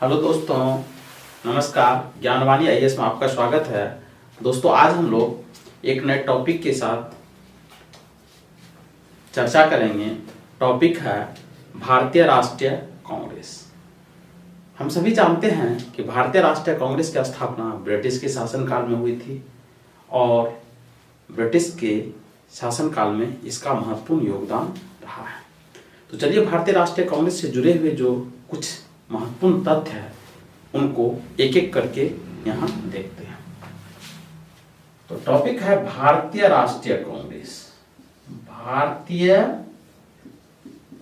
Hello दोस्तों, नमस्कार। Gyanvani IAS में आपका स्वागत है। दोस्तों, आज हम लोग एक नए टॉपिक के साथ चर्चा करेंगे। टॉपिक है भारतीय राष्ट्रीय कांग्रेस। हम सभी जानते हैं कि भारतीय राष्ट्रीय कांग्रेस की स्थापना ब्रिटिश के शासनकाल में हुई थी और ब्रिटिश के शासनकाल में इसका महत्वपूर्ण योगदान रहा है। तो चलिए भारतीय राष्ट्रीय कांग्रेस से जुड़े हुए जो कुछ महत्वपूर्ण तथ्य है उनको एक एक करके यहाँ देखते हैं। तो टॉपिक है भारतीय राष्ट्रीय कांग्रेस। भारतीय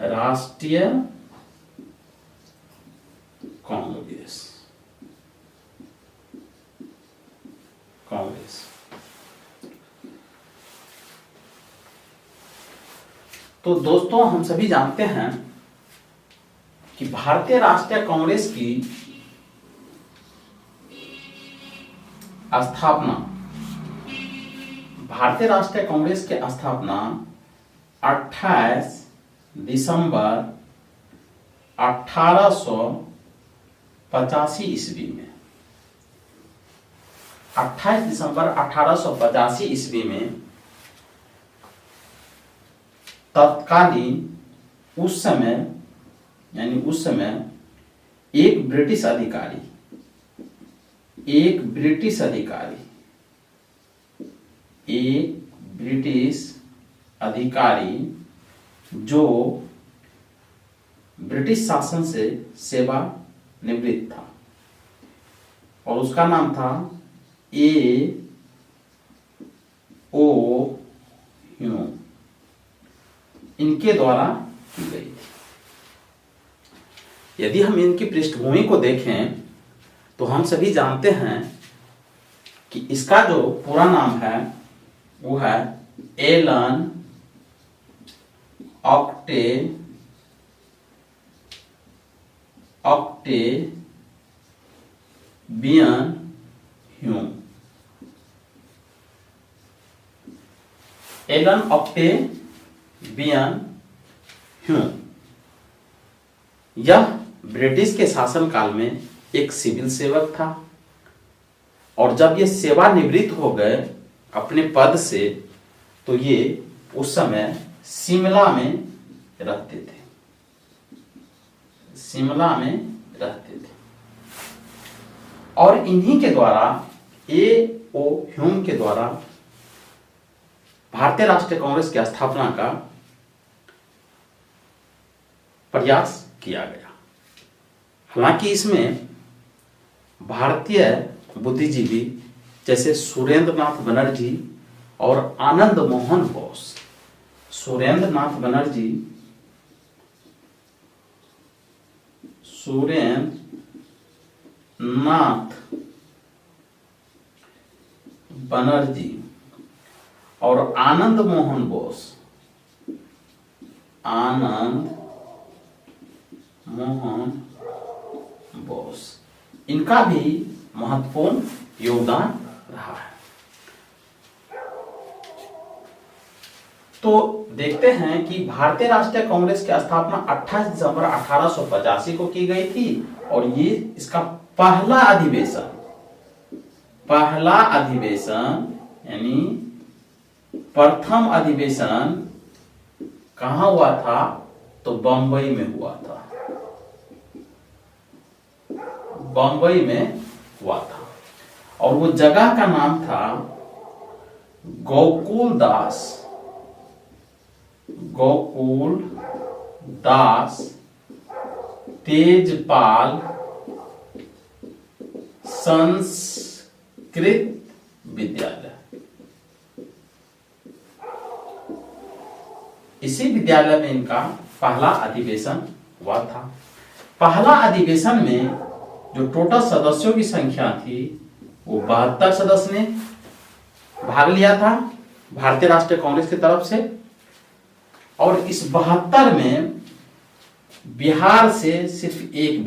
राष्ट्रीय कांग्रेस तो दोस्तों, हम सभी जानते हैं कि भारतीय राष्ट्रीय कांग्रेस की स्थापना भारतीय राष्ट्रीय कांग्रेस की स्थापना 28 दिसंबर 1885 ईस्वी में 28 दिसंबर 1885 ईस्वी में तत्कालीन उस समय एक ब्रिटिश अधिकारी जो ब्रिटिश शासन से सेवा निवृत्त था और उसका नाम था A.O. ह्यूम, इनके द्वारा की गई थी। यदि हम इनकी पृष्ठभूमि को देखें तो हम सभी जानते हैं कि इसका जो पूरा नाम है वो है Allan Octavian Hume. Allan Octavian Hume यह ब्रिटिश के शासनकाल में एक सिविल सेवक था और जब ये सेवानिवृत्त हो गए अपने पद से तो ये उस समय शिमला में रहते थे। और इन्हीं के द्वारा A.O. ह्यूम के द्वारा भारतीय राष्ट्रीय कांग्रेस की स्थापना का प्रयास किया गया। हालांकि इसमें भारतीय बुद्धिजीवी जैसे सुरेंद्र नाथ बनर्जी और आनंद मोहन बोस और आनंद मोहन बोस इनका भी महत्वपूर्ण योगदान रहा है। तो देखते हैं कि भारतीय राष्ट्रीय कांग्रेस की स्थापना 28 दिसंबर 1885 को की गई थी और ये इसका पहला अधिवेशन यानी प्रथम अधिवेशन कहाँ हुआ था? तो बंबई में हुआ था। और वो जगह का नाम था गोकुल दास तेजपाल संस्कृत विद्यालय। इसी विद्यालय में इनका पहला अधिवेशन हुआ था। पहला अधिवेशन में जो टोटल सदस्यों की संख्या थी वो 72 सदस्य ने भाग लिया था भारतीय राष्ट्रीय कांग्रेस की तरफ से। और इस 72 में बिहार से सिर्फ एक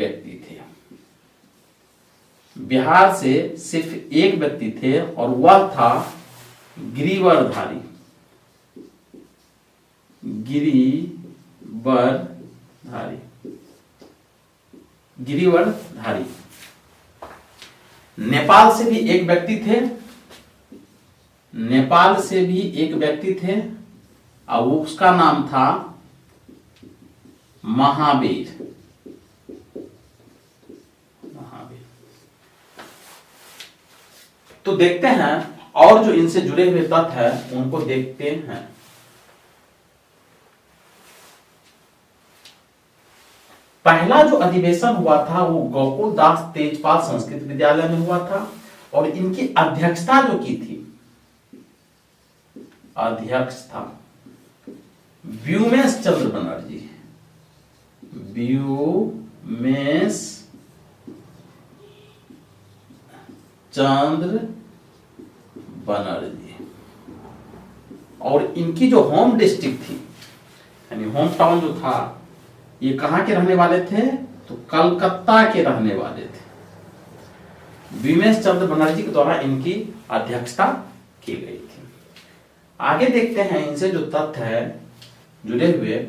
व्यक्ति थे और वह था गिरिवरधारी गिरिवरधारी धारी। नेपाल से भी एक व्यक्ति थे, नेपाल से भी एक व्यक्ति थे और उसका नाम था महावीर। तो देखते हैं और जो इनसे जुड़े हुए तथ्य हैं उनको देखते हैं। पहला जो अधिवेशन हुआ था वो गोकुल दास तेजपाल संस्कृत विद्यालय में हुआ था और इनकी अध्यक्षता जो की थी, अध्यक्ष था व्योमेश चंद्र बनर्जी। व्योमेश चंद्र बनर्जी। और इनकी जो होम डिस्ट्रिक्ट थी यानी होम टाउन जो था, ये कहां के रहने वाले थे? तो कलकत्ता के रहने वाले थे। व्योमेश चंद्र बनर्जी के द्वारा इनकी अध्यक्षता की गई थी। आगे देखते हैं इनसे जो तथ्य है जुड़े हुए।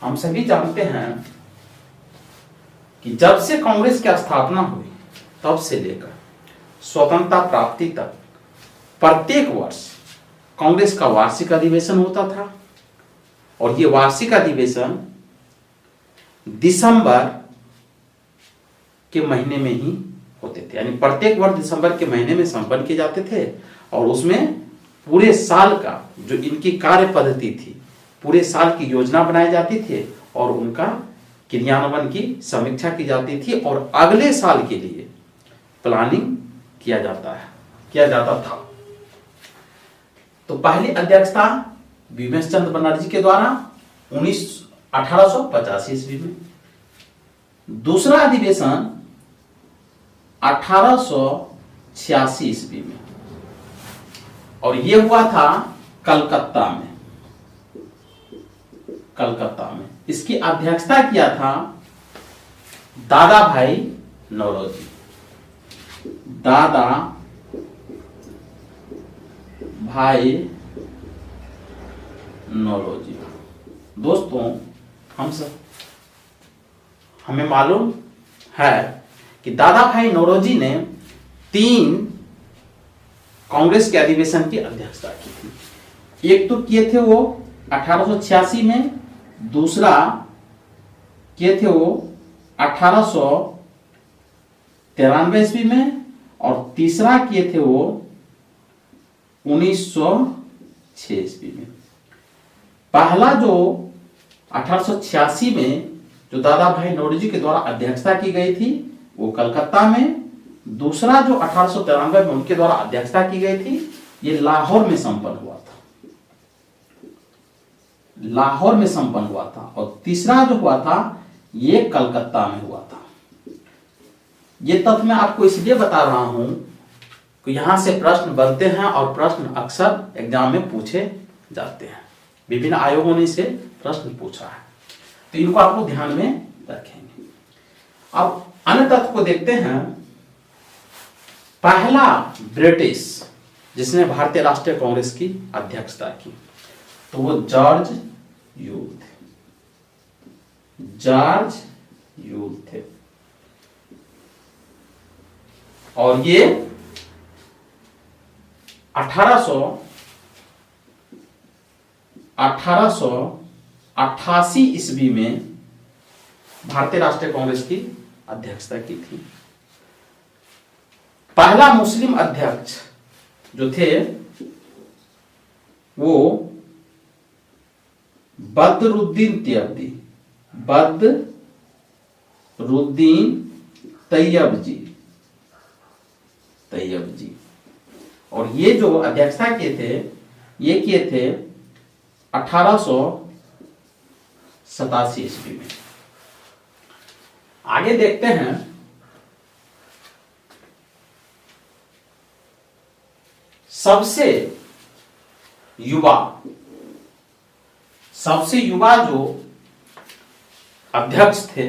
हम सभी जानते हैं कि जब से कांग्रेस की स्थापना हुई तब से लेकर स्वतंत्रता प्राप्ति तक प्रत्येक वर्ष कांग्रेस का वार्षिक अधिवेशन होता था और ये वार्षिक अधिवेशन दिसंबर के महीने में ही होते थे। यानी प्रत्येक वर्ष दिसंबर के महीने में संपन्न किए जाते थे और उसमें पूरे साल का जो इनकी कार्य पद्धति थी, पूरे साल की योजना बनाई जाती थी और उनका क्रियान्वयन की समीक्षा की जाती थी और अगले साल के लिए प्लानिंग किया जाता था। तो पहली अध्यक्षता व्योमेश चंद्र बनर्जी के द्वारा 1885 ईस्वी में, दूसरा अधिवेशन 1886 ईस्वी में और यह हुआ था कलकत्ता में। इसकी अध्यक्षता किया था दादा भाई नौरोजी। दादा भाई नौरोजी। दोस्तों हमें मालूम है कि दादा भाई नौरोजी ने 3 कांग्रेस के अधिवेशन की अध्यक्षता की थी। एक तो किए थे वो 1886 में, दूसरा किए थे वो 1893 ईस्वी में और तीसरा किए थे वो 1906 ईस्वी में। पहला जो 1886 में जो दादा भाई नौरोजी के द्वारा अध्यक्षता की गई थी वो कलकत्ता में, दूसरा जो 1893 में उनके द्वारा अध्यक्षता की गई थी ये लाहौर में संपन्न हुआ था और तीसरा जो हुआ था ये कलकत्ता में हुआ था। ये तथ्य मैं आपको इसलिए बता रहा हूं कि यहां से प्रश्न बनते हैं और प्रश्न अक्सर एग्जाम में पूछे जाते हैं। विभिन्न आयोगों ने इसे प्रश्न पूछा है, तो इनको आप लोग ध्यान में रखेंगे। अब अन्य तथ्य को देखते हैं। पहला ब्रिटिश जिसने भारतीय राष्ट्रीय कांग्रेस की अध्यक्षता की तो वो जॉर्ज यूल थे और ये 1888 ईस्वी में भारतीय राष्ट्रीय कांग्रेस की अध्यक्षता की थी। पहला मुस्लिम अध्यक्ष जो थे वो बदरुद्दीन तैयब जी और ये जो अध्यक्षता किए थे ये किए थे 1887 ईस्वी में। आगे देखते हैं। सबसे युवा जो अध्यक्ष थे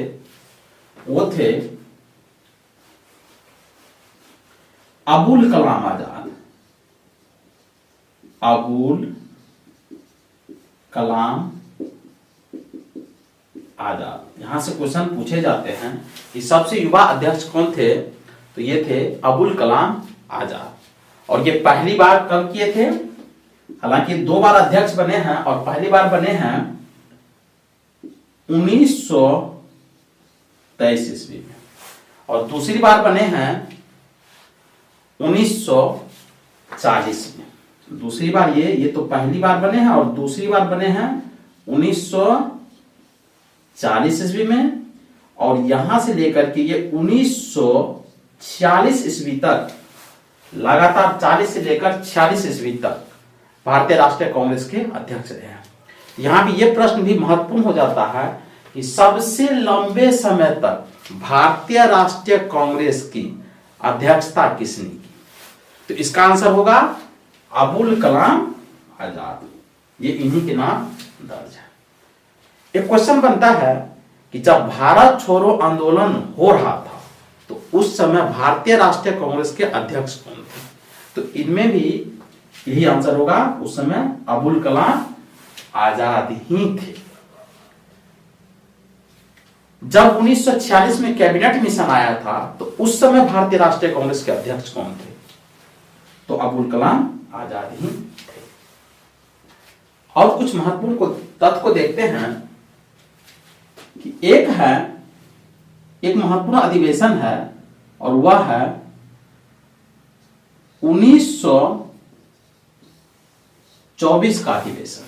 वो थे अबुल कलाम आजाद। आजाद। यहां से क्वेश्चन पूछे जाते हैं कि सबसे युवा अध्यक्ष कौन थे, तो ये थे अबुल कलाम आजाद। और ये पहली बार कब किए थे, हालांकि 2 बार अध्यक्ष बने हैं और पहली बार बने हैं 1923 ईस्वी में और दूसरी बार बने हैं 1940 में। दूसरी बार ये तो पहली बार बने हैं और दूसरी बार बने हैं 1940 ईस्वी में और यहां से लेकर के ये 1946 ईस्वी तक लगातार 40 से लेकर 46 ईस्वी तक भारतीय राष्ट्रीय कांग्रेस के अध्यक्ष रहे हैं। यहां भी ये प्रश्न भी महत्वपूर्ण हो जाता है कि सबसे लंबे समय तक भारतीय राष्ट्रीय कांग्रेस की अध्यक्षता किसने की, तो इसका आंसर होगा अबुल कलाम आजाद। ये इन्हीं के नाम दर्ज है। एक क्वेश्चन बनता है कि जब भारत छोड़ो आंदोलन हो रहा था तो उस समय भारतीय राष्ट्रीय कांग्रेस के अध्यक्ष कौन थे, तो इनमें भी यही आंसर होगा, उस समय अबुल कलाम आजाद ही थे। जब 1946 में कैबिनेट मिशन आया था तो उस समय भारतीय राष्ट्रीय कांग्रेस के अध्यक्ष कौन थे, तो अबुल कलाम आजाद ही थे। और कुछ महत्वपूर्ण तथ्य को देखते हैं कि एक महत्वपूर्ण अधिवेशन है और वह है 1924 का अधिवेशन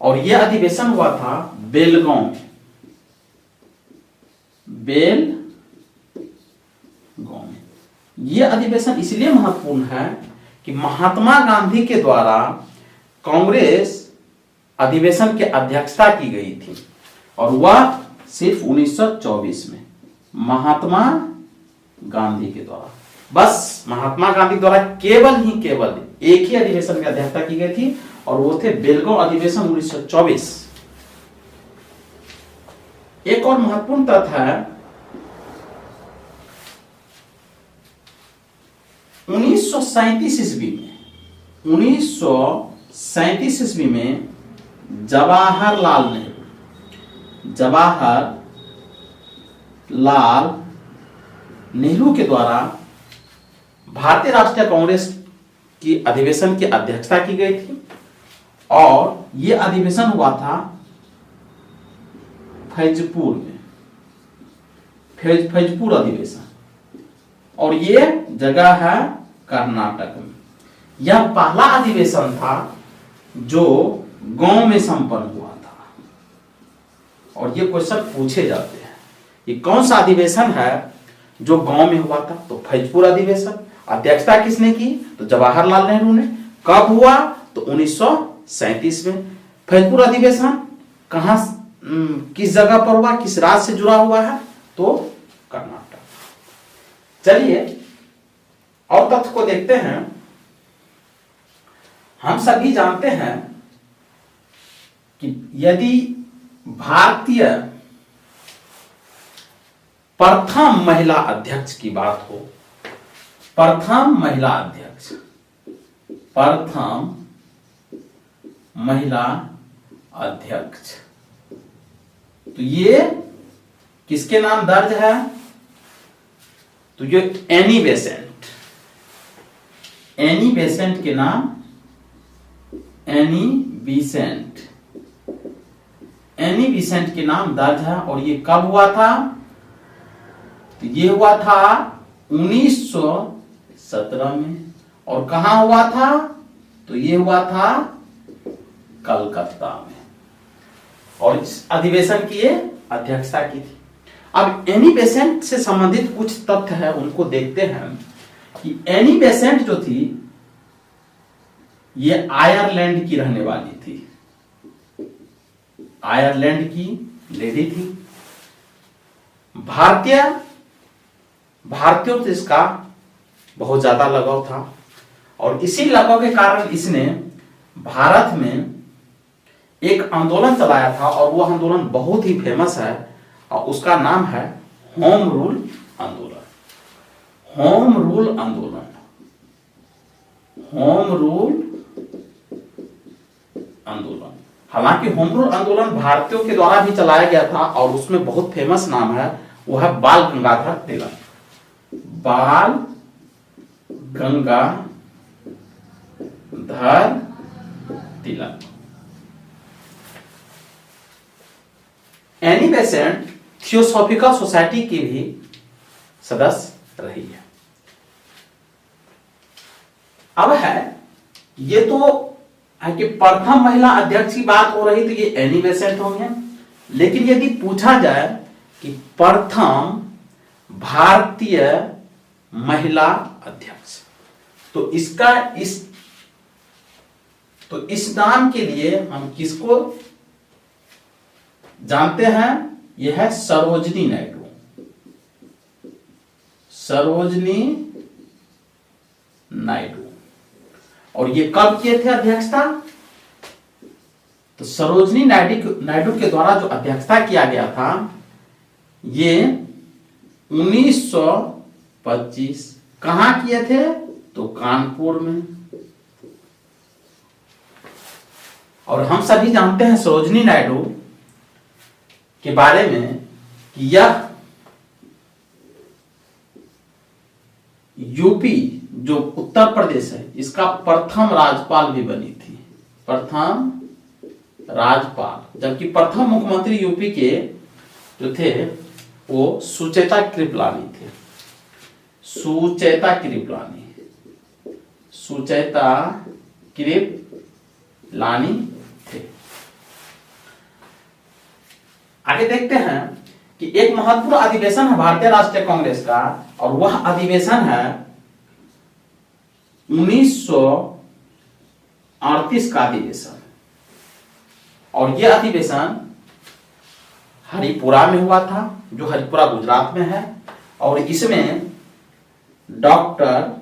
और यह अधिवेशन हुआ था बेलगांव में। यह अधिवेशन इसलिए महत्वपूर्ण है कि महात्मा गांधी के द्वारा कांग्रेस अधिवेशन की अध्यक्षता की गई थी और वह सिर्फ 1924 में महात्मा गांधी के द्वारा, बस महात्मा गांधी द्वारा केवल एक ही अधिवेशन की अध्यक्षता की गई थी और वो थे बेलगांव अधिवेशन 1924। एक और महत्वपूर्ण तथ्य है 1937 ईस्वी में जवाहरलाल नेहरू के द्वारा भारतीय राष्ट्रीय कांग्रेस की अधिवेशन की अध्यक्षता की गई थी और यह अधिवेशन हुआ था फैजपुर में, फैजपुर अधिवेशन, और यह जगह है कर्नाटक में। यह पहला अधिवेशन था जो गांव में संपन्न हुआ था और ये क्वेश्चन पूछे जाते हैं कि कौन सा अधिवेशन है जो गांव में हुआ था, तो फैजपुर अधिवेशन। अध्यक्षता किसने की, तो जवाहरलाल नेहरू ने। कब हुआ, तो 1937 में। फैजपुर अधिवेशन कहां किस जगह पर हुआ, किस राज्य से जुड़ा हुआ है, तो कर्नाटक। चलिए और तथ्य को देखते हैं। हम सभी जानते हैं कि यदि भारतीय प्रथम महिला अध्यक्ष की बात हो, प्रथम महिला अध्यक्ष, तो ये किसके नाम दर्ज है, तो ये एनी बेसेंट के नाम, एनी बिसेंट के नाम दर्ज है। और ये कब हुआ था, तो ये हुआ था 1917 में। और कहां हुआ था, तो ये हुआ था कलकत्ता में और इस अधिवेशन की ये अध्यक्षता की थी। अब एनी बेसेंट से संबंधित कुछ तथ्य है, उनको देखते हैं कि एनी बेसेंट जो थी ये आयरलैंड की रहने वाली थी, आयरलैंड की लेडी थी। भारतीयों से इसका बहुत ज्यादा लगाव था और इसी लगाव के कारण इसने भारत में एक आंदोलन चलाया था और वह आंदोलन बहुत ही फेमस है और उसका नाम है होम रूल आंदोलन। हालांकि होम रूल आंदोलन भारतीयों के द्वारा भी चलाया गया था और उसमें बहुत फेमस नाम है, वो है बाल गंगाधर तिलक। बाल Gangadhar Tilak. Annie Besant theosophical society की भी सदस्य रही है। अब है, ये तो है कि प्रथम महिला अध्यक्ष की बात हो रही, तो ये एनी बेसेंट होंगे। लेकिन यदि पूछा जाए कि प्रथम भारतीय महिला अध्यक्ष, तो इस नाम के लिए हम किसको जानते हैं? यह है सरोजनी नायडू। सरोजनी नायडू। और ये कब किए थे अध्यक्षता? तो सरोजनी नायडू के द्वारा जो अध्यक्षता किया गया था, ये 1925 कहां किए थे? तो कानपुर में। और हम सभी जानते हैं सरोजनी नायडू के बारे में कि यह यूपी जो उत्तर प्रदेश है, इसका प्रथम राज्यपाल भी बनी थी। प्रथम राज्यपाल। जबकि प्रथम मुख्यमंत्री यूपी के जो थे वो सुचेता कृपलानी थे। सुचेता कृपलानी थे। आगे देखते हैं कि एक महत्वपूर्ण अधिवेशन है भारतीय राष्ट्रीय कांग्रेस का, और वह अधिवेशन है 1938 का अधिवेशन। और यह अधिवेशन हरिपुरा में हुआ था, जो हरिपुरा गुजरात में है। और इसमें डॉक्टर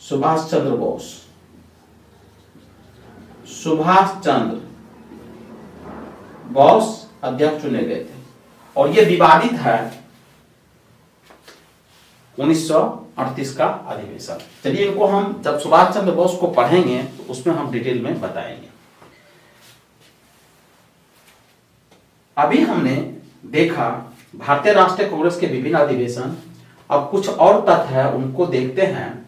सुभाष चंद्र बोस अध्यक्ष चुने गए थे। और यह विवादित है 1938 का अधिवेशन। चलिए इनको हम जब सुभाष चंद्र बोस को पढ़ेंगे तो उसमें हम डिटेल में बताएंगे। अभी हमने देखा भारतीय राष्ट्रीय कांग्रेस के विभिन्न अधिवेशन। अब कुछ और तथ्य है, उनको देखते हैं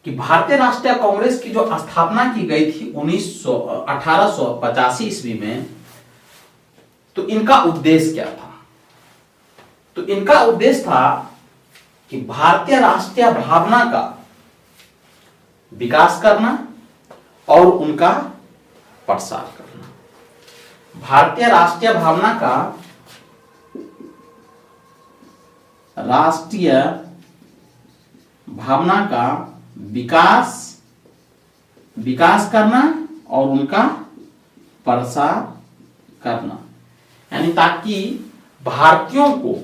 कि भारतीय राष्ट्रीय कांग्रेस की जो स्थापना की गई थी 1885 ईस्वी में, तो इनका उद्देश्य क्या था? तो इनका उद्देश्य था कि भारतीय राष्ट्रीय भावना का विकास करना और उनका प्रसार करना। भारतीय राष्ट्रीय भावना का विकास करना और उनका प्रसार करना, यानी ताकि भारतीयों को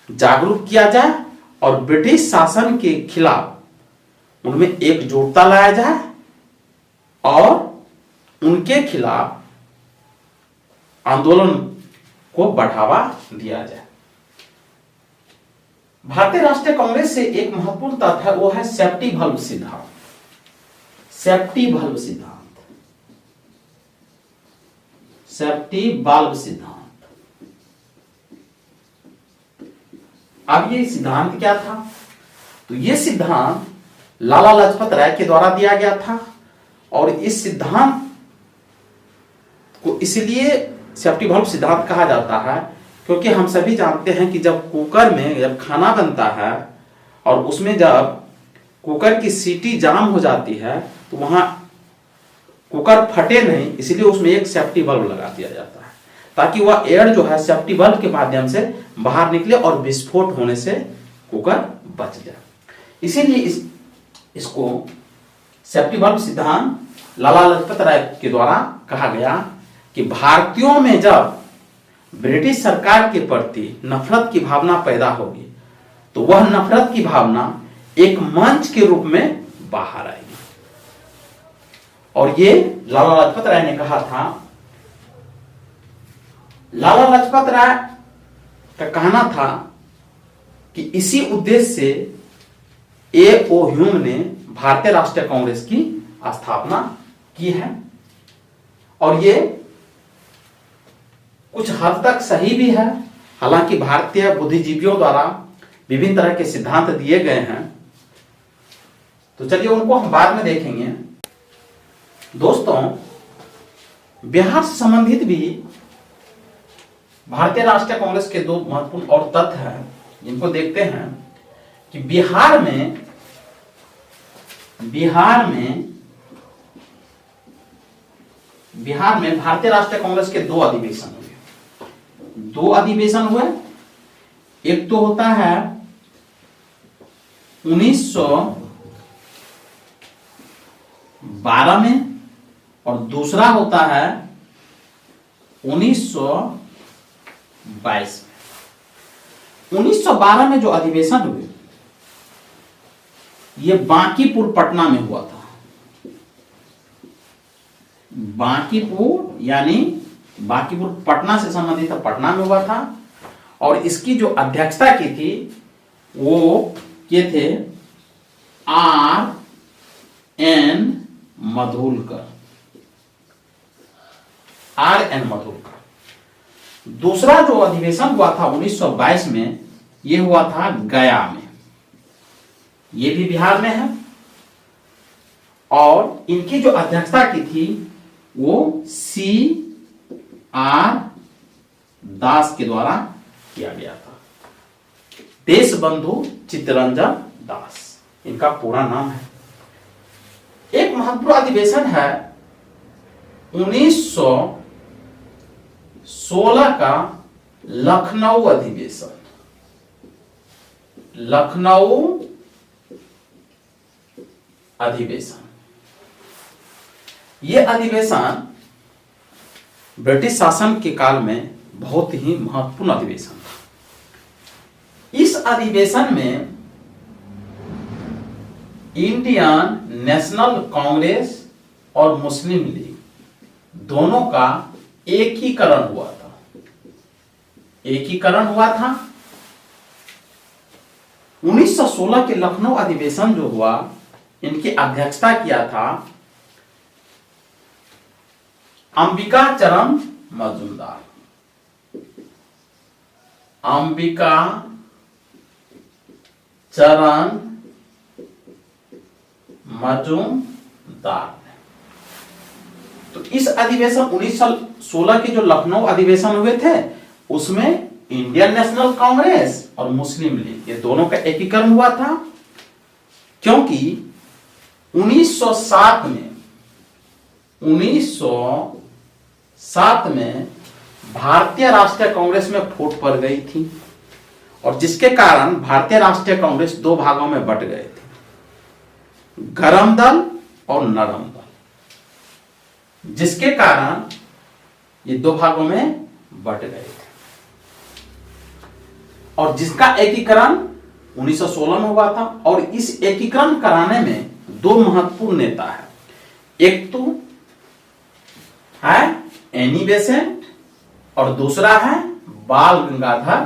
जागरूक किया जाए और ब्रिटिश शासन के खिलाफ उनमें एकजुटता लाया जाए और उनके खिलाफ आंदोलन को बढ़ावा दिया जाए। भारतीय राष्ट्रीय कांग्रेस से एक महत्वपूर्ण तथ्य है, वो है सेफ्टी वाल्व सिद्धांत। सेफ्टी वाल्व सिद्धांत। अब ये सिद्धांत क्या था? तो ये सिद्धांत लाला लाजपत राय के द्वारा दिया गया था। और इस सिद्धांत को इसलिए सेफ्टी वाल्व सिद्धांत कहा जाता है क्योंकि हम सभी जानते हैं कि जब कुकर में जब खाना बनता है और उसमें जब कुकर की सीटी जाम हो जाती है तो वहां कुकर फटे नहीं, इसलिए उसमें एक सेफ्टी वाल्व लगा दिया जाता है ताकि वह एयर जो है सेफ्टी वाल्व के माध्यम से बाहर निकले और विस्फोट होने से कुकर बच जाए। इसीलिए इसको सेफ्टी वाल्व सिद्धांत लाला लाजपत राय के द्वारा कहा गया कि भारतीयों में जब ब्रिटिश सरकार के प्रति नफरत की भावना पैदा होगी तो वह नफरत की भावना एक मंच के रूप में बाहर आएगी। और ये लाला लाजपत राय ने कहा था। लाला लाजपत राय का कहना था कि इसी उद्देश्य से A.O. ह्यूम ने भारतीय राष्ट्रीय कांग्रेस की स्थापना की है और ये कुछ हद तक सही भी है। हालांकि भारतीय बुद्धिजीवियों द्वारा विभिन्न तरह के सिद्धांत दिए गए हैं, तो चलिए उनको हम बाद में देखेंगे। दोस्तों, बिहार से संबंधित भी भारतीय राष्ट्रीय कांग्रेस के दो महत्वपूर्ण और तथ्य हैं, जिनको देखते हैं कि बिहार में भारतीय राष्ट्रीय कांग्रेस के दो अधिवेशन हुए। एक तो होता है 1912 में और दूसरा होता है 1922 में। 1912 में जो अधिवेशन हुए ये बांकीपुर पटना में हुआ था। बांकीपुर पटना से संबंधित पटना में हुआ था और इसकी जो अध्यक्षता की थी वो ये थे R.N. मधुलकर। दूसरा जो अधिवेशन हुआ था 1922 में, ये हुआ था गया में, ये भी बिहार में है और इनकी जो अध्यक्षता की थी वो C.R. दास के द्वारा किया गया था। देशबंधु चित्तरंजन दास इनका पूरा नाम है। एक महत्वपूर्ण अधिवेशन है 1916 का लखनऊ अधिवेशन। यह अधिवेशन ब्रिटिश शासन के काल में बहुत ही महत्वपूर्ण अधिवेशन था। इस अधिवेशन में इंडियन नेशनल कांग्रेस और मुस्लिम लीग दोनों का एकीकरण हुआ था। 1916 के लखनऊ अधिवेशन जो हुआ, इनकी अध्यक्षता किया था अंबिका चरण मजूमदार। तो इस अधिवेशन 1916 के जो लखनऊ अधिवेशन हुए थे उसमें इंडियन नेशनल कांग्रेस और मुस्लिम लीग ये दोनों का एकीकरण हुआ था, क्योंकि 1907 में भारतीय राष्ट्रीय कांग्रेस में फूट पड़ गई थी और जिसके कारण भारतीय राष्ट्रीय कांग्रेस दो भागों में बट गए थे, गरम दल और नरम दल, जिसके कारण ये दो भागों में बट गए थे और जिसका एकीकरण 1916 में हुआ था। और इस एकीकरण कराने में दो महत्वपूर्ण नेता है, एक तो है एनी बेसेंट और दूसरा है बाल गंगाधर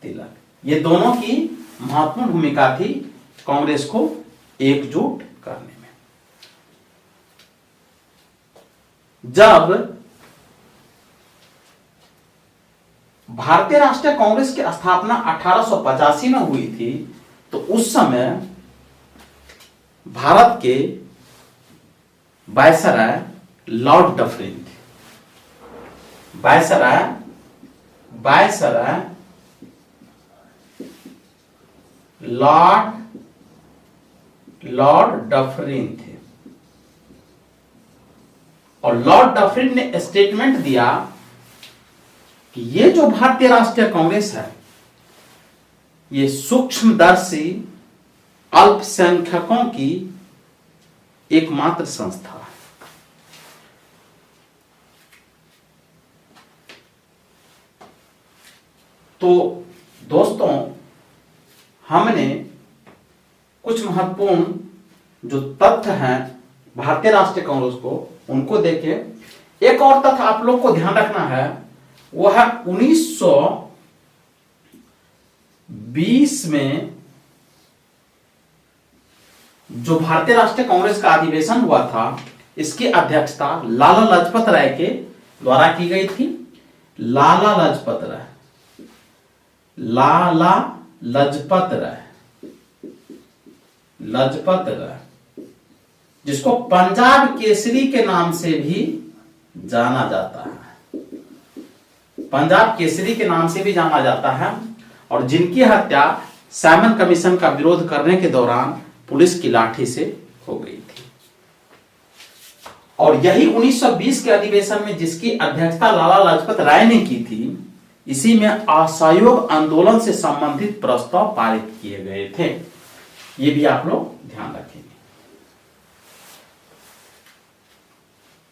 तिलक। ये दोनों की महत्वपूर्ण भूमिका थी कांग्रेस को एकजुट करने में। जब भारतीय राष्ट्रीय कांग्रेस की स्थापना 1885 में हुई थी, तो उस समय भारत के वायसराय लॉर्ड डफरिन थे। वायसराय लॉर्ड डफरिन थे और लॉर्ड डफरिन ने स्टेटमेंट दिया कि ये जो भारतीय राष्ट्रीय कांग्रेस है ये सूक्ष्मदर्शी अल्पसंख्यकों की एकमात्र संस्था है। तो दोस्तों, हमने कुछ महत्वपूर्ण जो तथ्य हैं भारतीय राष्ट्रीय कांग्रेस को उनको देखे। एक और तथ्य आप लोग को ध्यान रखना है, वो है 1920 में जो भारतीय राष्ट्रीय कांग्रेस का अधिवेशन हुआ था, इसकी अध्यक्षता लाला लाजपत राय के द्वारा की गई थी। लाला लाजपत राय, लाला लाजपत राय, लाजपत राय, जिसको पंजाब केसरी के नाम से भी जाना जाता है, पंजाब केसरी के नाम से भी जाना जाता है, और जिनकी हत्या साइमन कमीशन का विरोध करने के दौरान पुलिस की लाठी से हो गई थी। और यही 1920 के अधिवेशन में जिसकी अध्यक्षता लाला लाजपत राय ने की थी, इसी में असहयोग आंदोलन से संबंधित प्रस्ताव पारित किए गए थे। ये भी आप लोग ध्यान रखेंगे।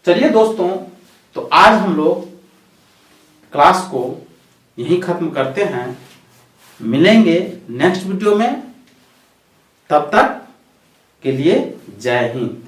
चलिए दोस्तों, तो आज हम लोग क्लास को यहीं खत्म करते हैं। मिलेंगे नेक्स्ट वीडियो में, तब तक के लिए जय हिंद।